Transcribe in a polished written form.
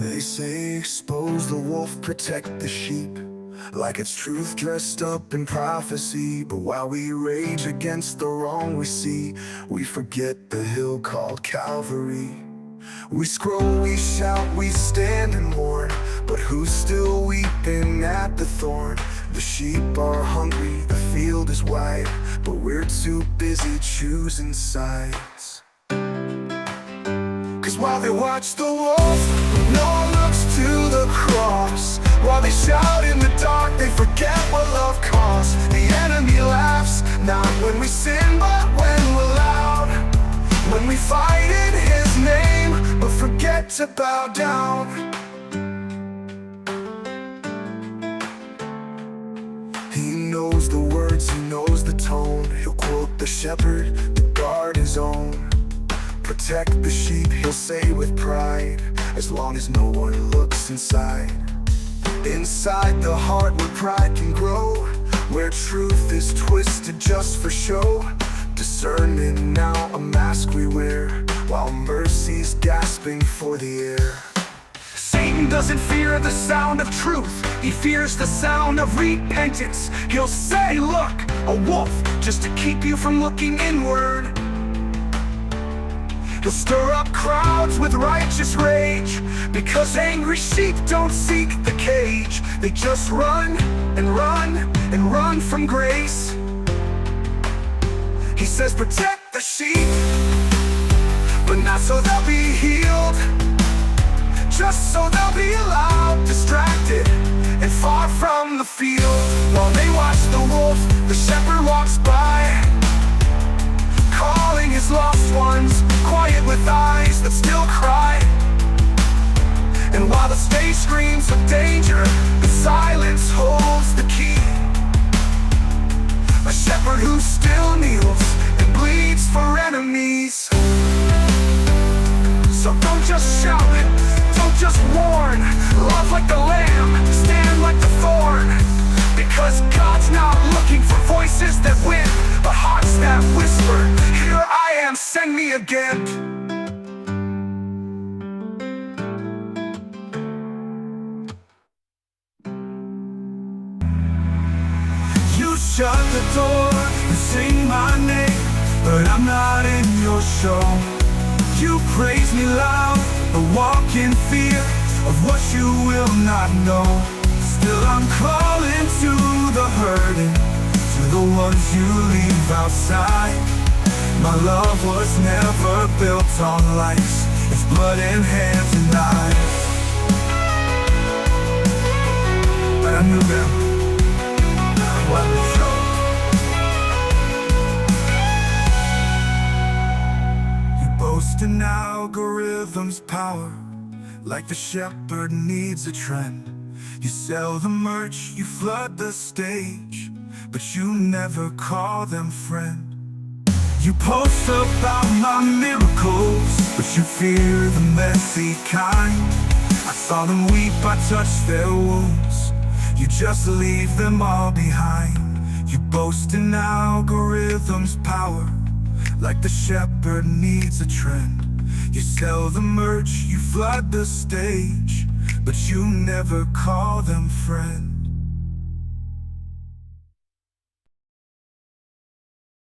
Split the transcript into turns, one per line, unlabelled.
They say expose the wolf, protect the sheep, like it's truth dressed up in prophecy. But while we rage against the wrong we see, we forget the hill called Calvary. We scroll, we shout, we stand and mourn, but who's still weeping at the thorn? The sheep are hungry, the field is wide, but we're too busy choosing sides. Cause while they watch the wolf, no one looks to the cross. While they shout in the dark, they forget what love costs. The enemy laughs, not when we sin, but when we're loud. When we fight in his name, but forget to bow down. He knows the words, he knows the tone. He'll quote the shepherd, the guard his own. Protect the sheep, he'll say with pride, as long as no one looks inside. Inside the heart where pride can grow, where truth is twisted just for show. Discernment now a mask we wear, while mercy's gasping for the air. Satan doesn't fear the sound of truth, he fears the sound of repentance. He'll say, look, a wolf, just to keep you from looking inward. He'll stir up crowds with righteous rage, because angry sheep don't seek the cage. They just run and run and run from grace. He says protect the sheep, but not so they'll be healed, just so they'll be allowed, distracted and far from the field. While they watch the wolf, the shepherd walks by, calling his lost ones, quiet with eyes that still cry. And while the stage screams of danger, the silence holds the key. A shepherd who still kneels and bleeds for enemies. So don't just shout, don't just warn. Love like the lamb, stand like the thorn. Because God's not looking for voices that win, but hearts that whisper, here I am, send me again. You shut the door, you sing my name, but I'm not in your show. You praise me loud, but walk in fear of what you will not know. Still I'm calling to the hurting, to the ones you leave outside. My love was never built on lights, it's blood in hands and eyes. But I knew them, what they showed. You boast in algorithm's power, like the shepherd needs a trend. You sell the merch, you flood the stage, but you never call them friend. You post about my miracles, but you fear the messy kind. I saw them weep, I touched their wounds, you just leave them all behind. You boast in algorithm's power, like the shepherd needs a trend. You sell the merch, you flood the stage, but you never call them friend.